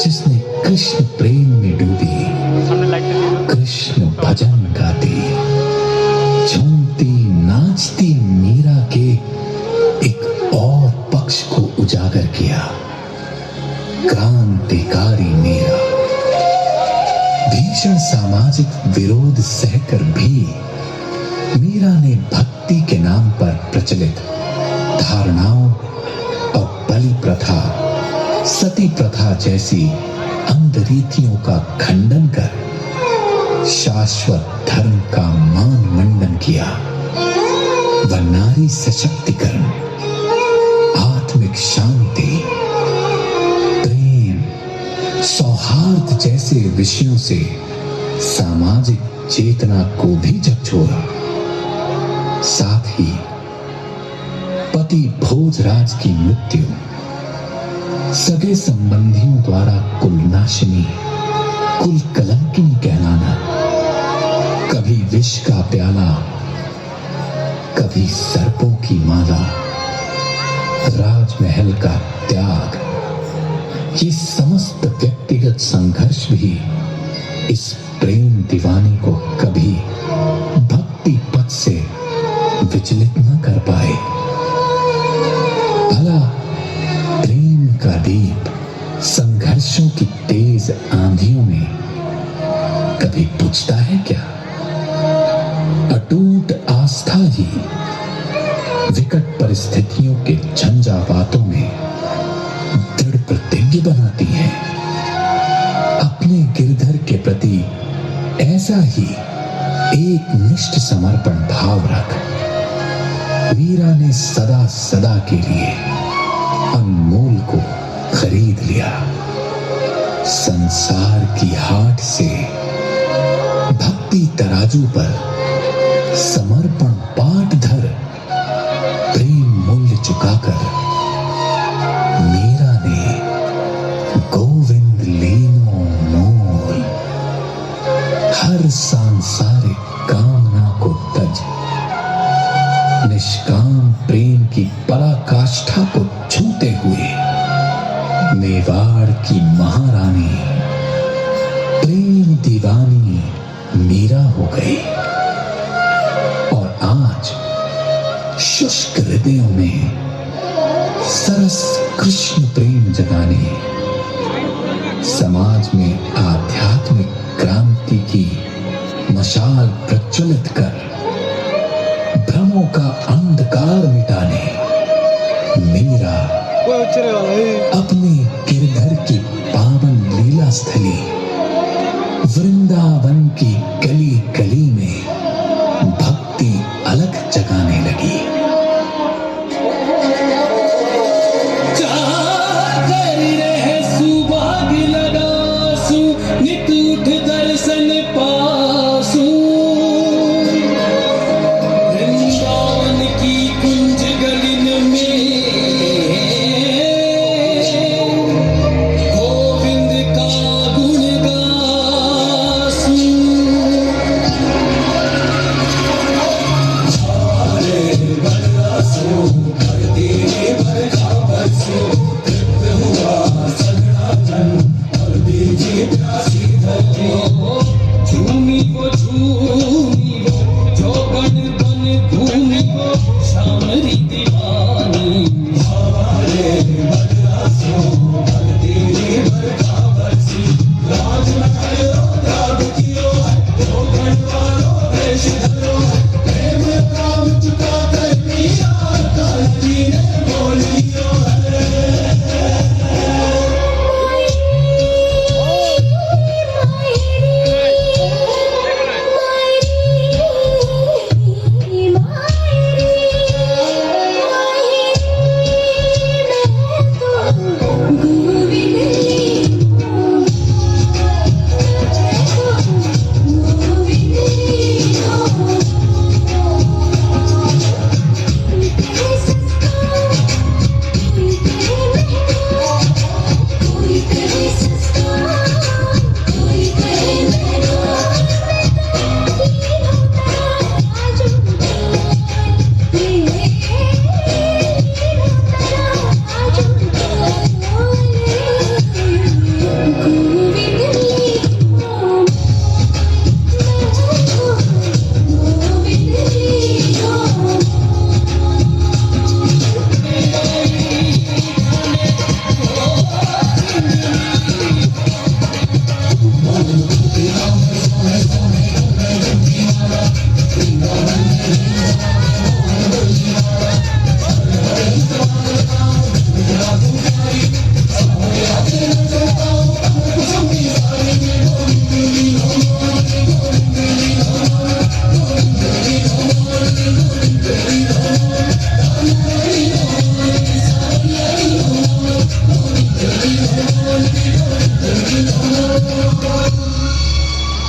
जिसने कृष्ण प्रेम में डूबी कृष्ण भजन गाती झूमती नाचती मीरा के एक और पक्ष को उजागर किया। क्रांतिकारी मीरा भीषण सामाजिक विरोध सहकर भी मीरा ने भक्ति के नाम पर प्रचलित धारणाओं और बलि प्रथा, सती प्रथा जैसी अंधरीतियों का खंडन कर शाश्वत धर्म का मान मंडन किया। वह नारी सशक्तिकरण, आत्मिक शांति, प्रेम, सौहार्द जैसे विषयों से सामाजिक चेतना को भी झकझोरा। साथ ही पति भोजराज की मृत्यु, सगे संबंधियों द्वारा कुलनाशिनी, कुल कलंकिनी कहलाना, कभी विष का प्याला, कभी सर्पों की माला, राजमहल का त्याग, ये समस्त व्यक्तिगत संघर्ष भी इस प्रेम दीवानी को कभी भक्ति पथ से विचलित न कर पाए। भला प्रेम का दीप संघर्षों की तेज आंधियों में कभी बुझता है क्या? अटूट आस्था ही विकट परिस्थितियों के झंझावातों में दृढ़ प्रतिज्ञ बनाती है। अपने गिरधर के प्रति ऐसा ही एक निष्ठ समर्पण भाव रख मीरा ने सदा सदा के लिए अनमोल को खरीद लिया। संसार की हाट से भक्ति तराजू पर समर्पण पाट धर प्रेम मूल्य चुकाकर मीरा ने गोविंद लीनो मोल हर सांसारिक कामना को तज निष्काम प्रेम की पराकाष्ठा को छूते हुए मेवाड़ की महारानी प्रेम दीवानी मीरा हो गई। और आज शुष्क हृदयों में सरस कृष्ण प्रेम जगाने, समाज में आध्यात्मिक क्रांति की मशाल प्रज्वलित कर भ्रमों का अंधकार मिटाने मीरा अपने गिरधर की पावन लीला स्थली वृंदावन की गली गली में भक्ति अलग जगाने लगी। दर्शन पासू वृंदावन की कुंज गलिन में गोविंद का गुण गासू।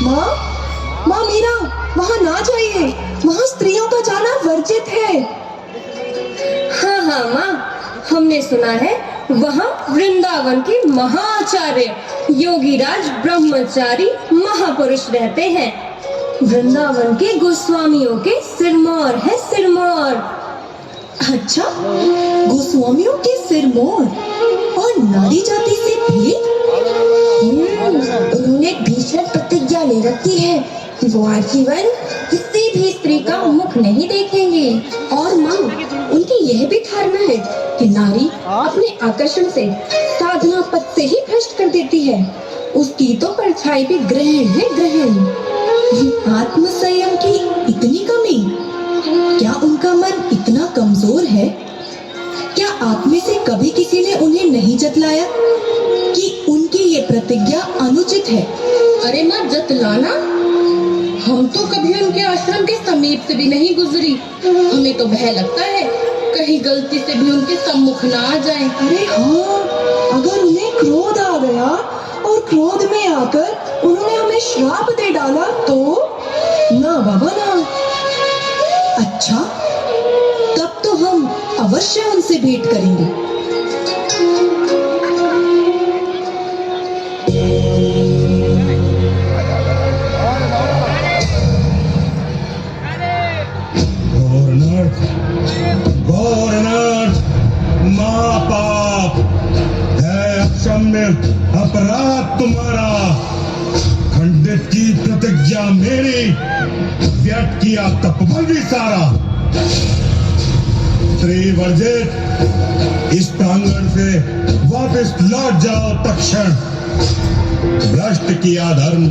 माँ, माँ मीरा, वहाँ ना जाइए, वहाँ स्त्रियों का जाना वर्जित है। हाँ हाँ माँ, हमने सुना है वहाँ वृंदावन के महाआचार्य योगीराज ब्रह्मचारी महापुरुष रहते हैं। वृंदावन के गोस्वामियों के सिरमौर है सिरमौर। अच्छा, गोस्वामियों के सिरमौर और नारी जाति से भेद? उन्होंने भीषण प्रतिज्ञा ले रखी है कि वो आजीवन किसी भी स्त्री का मुख नहीं देखेंगे। और माँ, उनकी यह भी धारणा है कि नारी अपने आकर्षण से साधना पद से ही भ्रष्ट कर देती है। उसकी तो परछाई भी ग्रहण है ग्रहण। आत्मसंयम की इतनी कमी? क्या उनका मन इतना कमजोर है? क्या आप में से कभी किसी ने उन्हें नहीं जतलाया कि उनकी ये प्रतिज्ञा अनुचित है? अरे माँ, जतलाना? हम तो कभी उनके आश्रम के समीप से भी नहीं गुजरी। हमें तो भय लगता है कहीं गलती से भी उनके सम्मुख ना आ जाएं। अरे हाँ, अगर उन्हें क्रोध आ गया और क्रोध में आकर उन्होंने हमें श्राप दे डाला तो? ना बाबा ना। अच्छा, तब तो हम अवश्य उनसे भेंट करेंगे। गवर्नर, महापाप है, अक्षम्य अपराध तुम्हारा। खंडित की प्रतिज्ञा मेरी, व्यर्थ किया तपबल भी सारा। स्त्री वर्जित, इस प्रांगण से वापस लौट जाओ तत्क्षण। भ्रष्ट किया धर्म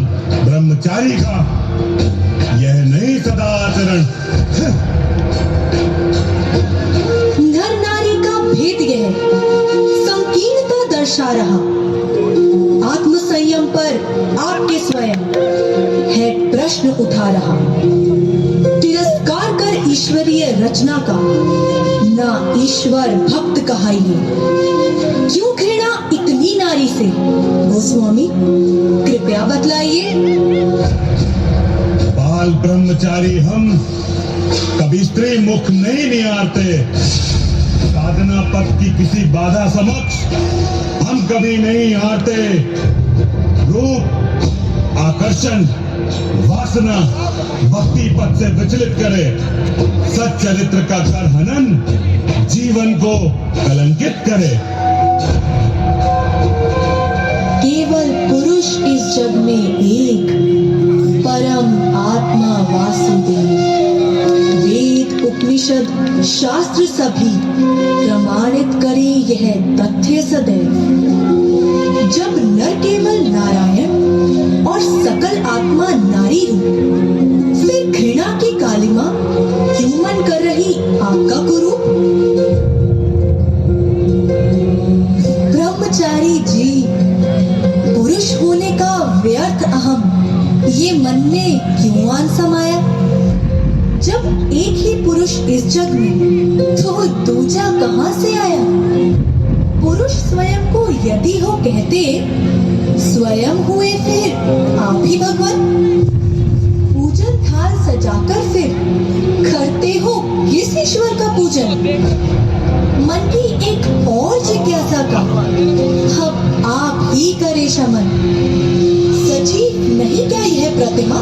ब्रह्मचारी का, यह नहीं सदा आचरण। नर नारी का भेद यह संकीर्णता दर्शा रहा। आत्मसंयम पर आपके स्वयं है प्रश्न उठा रहा। तिरस्कार कर ईश्वरीय रचना का, ना ईश्वर भक्त कहाइए। क्यों घृणा इतनी नारी से? गोस्वामी कृपया बतलाइए। बाल ब्रह्मचारी हम कभी स्त्री मुख नहीं निहारते। साधना पथ की किसी बाधा समक्ष हम कभी नहीं हारते। रूप, आकर्षण, वासना भक्ति पथ से विचलित करे। सच्चरित्र का कर हनन जीवन को कलंकित करे। केवल पुरुष इस जग में एक, परम आत्मा वासुदेव। वेद उपनिषद शास्त्र सभी प्रमाणित करे यह तथ्य सदैव। जब नर केवल नारायण और सकल आत्मा नारी रूप, फिर घृणा की कालिमा क्यों मन कर रही आपका कुरूप? ब्रह्मचारी जी, पुरुष होने का व्यर्थ अहम ये मन में क्यों आन समाया? जब एक ही पुरुष इस जग में, तो दूजा कहां से आया? पुरुष स्वयं को यदि हो कहते, स्वयं हुए फिर आप ही भगवान। पूजन थाल सजाकर फिर करते हो किस ईश्वर का पूजन? मन की एक और जिज्ञासा का अब आप ही करे शमन। सजीव नहीं क्या यह प्रतिमा,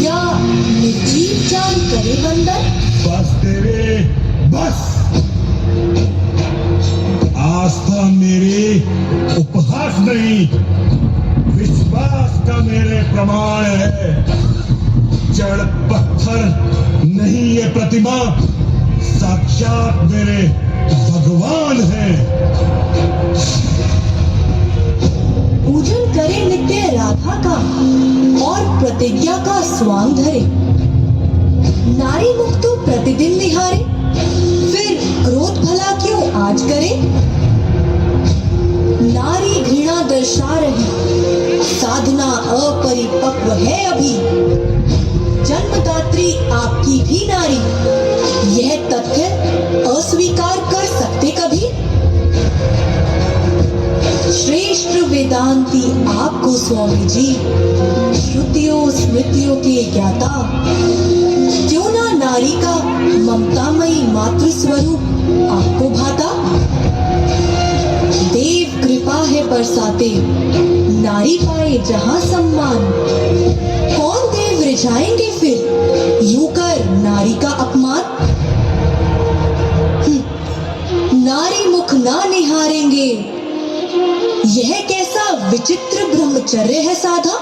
या निर्जीव जान करे वंदन? बस तेरे, बस। आस्था मेरी उपहास नहीं, विश्वास का मेरे प्रमाण है। जड़ पत्थर नहीं ये प्रतिमा, साक्षात मेरे भगवान है। पूजन करे नित्य राधा का और प्रतिज्ञा का स्वांग धरे। नारी मुख तो प्रतिदिन निहारे, फिर क्रोध भला क्यों आज करे? नारी घृणा दर्शा रही, साधना अपरिपक्व है अभी। जन्मदात्री आपकी भी नारी, यह तथ्य अस्वीकार कर सकते कभी? श्रेष्ठ वेद वेदांती आपको स्वामी जी, श्रुतियों स्मृतियों के ज्ञाता, क्यों ना नारी का ममतामयी मातृ स्वरूप आपको भाता। देव कृपा है बरसाते, नारी पाए जहां सम्मान, कौन देव रिझाएंगे फिर यूं कर नारी का अपमान। नारी मुख ना निहारेंगे, यह कैसा विचित्र ब्रह्मचर्य है साधा।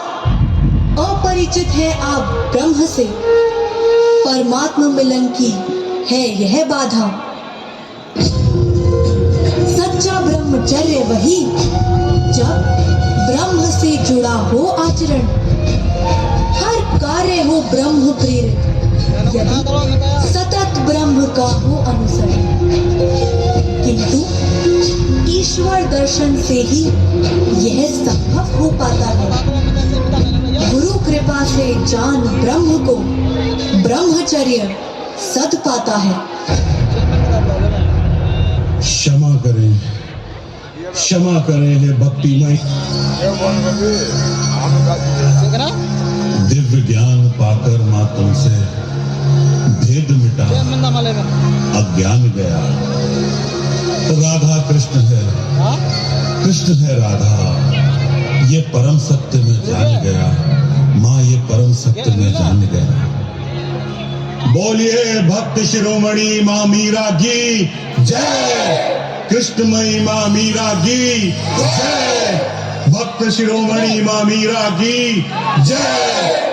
अपरिचित है आप ब्रह्म से, परमात्मा मिलन की है यह बाधा। सच्चा ब्रह्मचर्य वही जब ब्रह्म से जुड़ा हो आचरण, हर कार्य हो ब्रह्म प्रेरित, यदि सतत ब्रह्म का हो अनुसरण। किंतु ईश्वर दर्शन से ही यह संभव हो पाता है। गुरु कृपा से जान ब्रह्म को ब्रह्मचर्य सद पाता है। क्षमा करें हे भक्तिमय। दिव्य ज्ञान पाकर मां तुमसे भेद मिटा, अज्ञान गया। राधा कृष्ण है, कृष्ण है राधा, ये परम सत्य में जान गया। माँ ये परम सत्य में जान गया। बोलिए भक्त शिरोमणि माँ मीरा की जय, कृष्णमयी माँ मीरा की जय, भक्त शिरोमणि माँ मीरा की जय।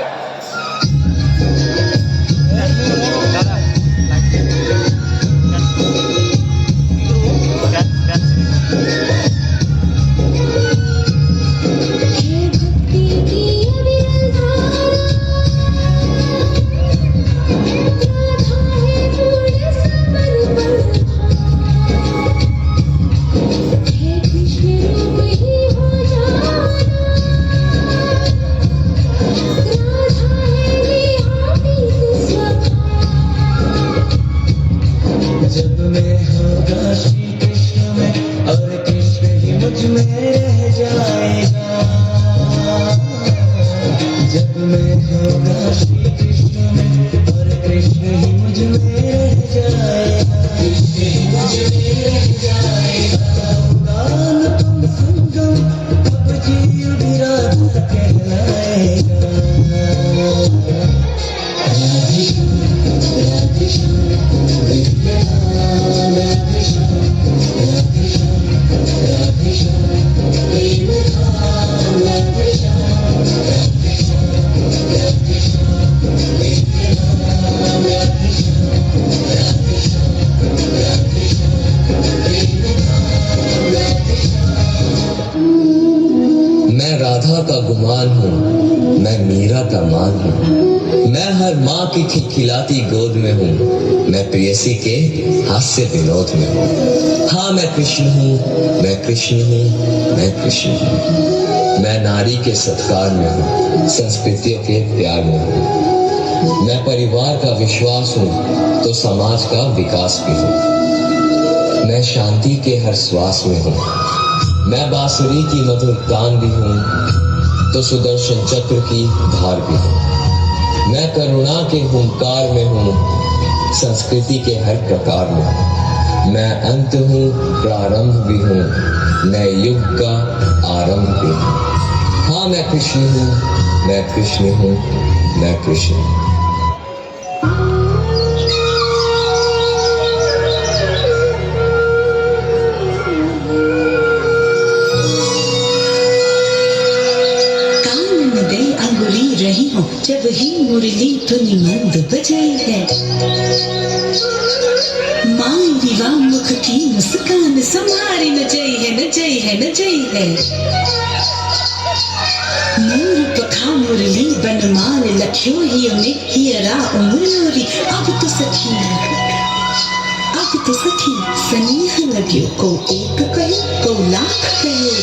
की खिलखिलाती गोद में हूँ, मैं प्रेयसी के हास्य विनोद में हूँ। हाँ मैं कृष्ण हूँ, मैं कृष्ण हूँ, मैं कृष्ण हूँ। मैं नारी के सत्कार में हूँ, संस्कृतियों के प्यार में हूँ। मैं परिवार का विश्वास हूँ तो समाज का विकास भी हूँ। मैं शांति के हर श्वास में हूँ, मैं बांसुरी की मधुर तान भी हूँ तो सुदर्शन चक्र की धार भी हूँ। मैं करुणा के हुंकार में हूँ, संस्कृति के हर प्रकार में। मैं अंत हूँ, प्रारंभ भी हूँ, नए युग का आरंभ भी हूँ। हाँ मैं कृष्ण हूँ, मैं कृष्ण हूँ, मैं कृष्ण हूँ। जब ही मुरली धुनि मंद बजे है, माई विवा मुख की मुस्कान संहारी न जई है, न जई है, न जई है। मोर पखा मुरली बनमान लख्यो ही में हियरा उमरी। अब तो सखी सनीह लग्यो, को एक कही को लाख कहो।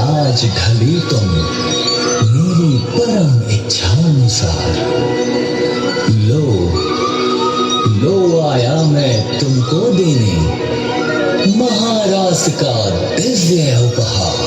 आज ढली तुम मेरी परम इच्छानुसार। लो आया मैं तुमको देने महारास का दिव्य उपहार।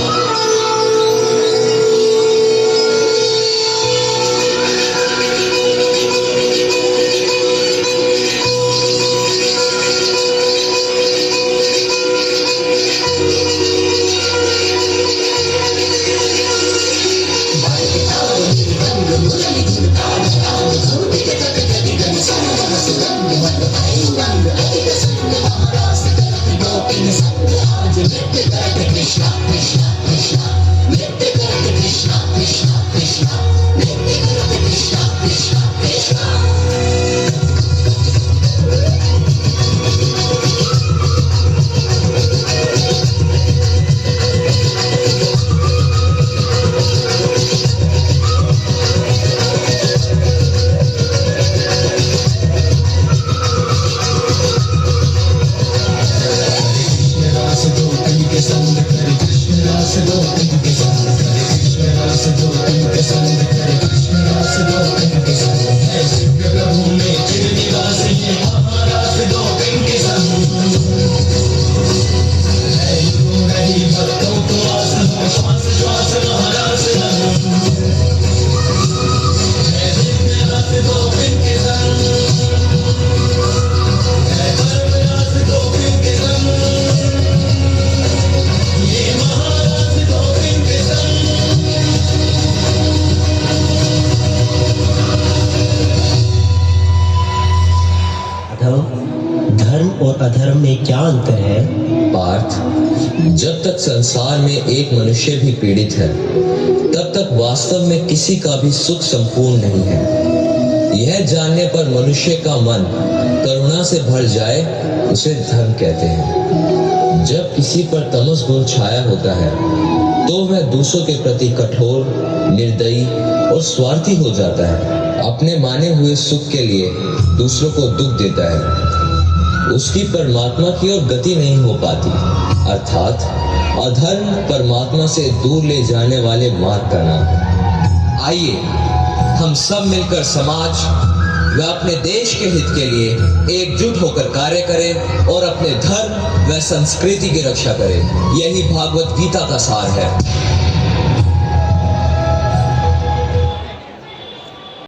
धर्म और अधर्म में क्या अंतर है? पार्थ, जब तक संसार में एक मनुष्य भी पीड़ित है तब तक वास्तव में किसी का भी सुख संपूर्ण नहीं है। यह जानने पर मनुष्य का मन करुणा से भर जाए उसे धर्म कहते हैं। जब किसी पर तमस गुण छाया होता है तो वह दूसरों के प्रति कठोर, निर्दयी और स्वार्थी हो जाता है। अपने माने हुए सुख के लिए दूसरों को दुख देता है। उसकी परमात्मा की ओर गति नहीं हो पाती। अर्थात अधर्म परमात्मा से दूर ले जाने वाले मार्ग का नाम है। आइए हम सब मिलकर समाज व अपने देश के हित के लिए एकजुट होकर कार्य करें और अपने धर्म व संस्कृति की रक्षा करें। यही भागवत गीता का सार है।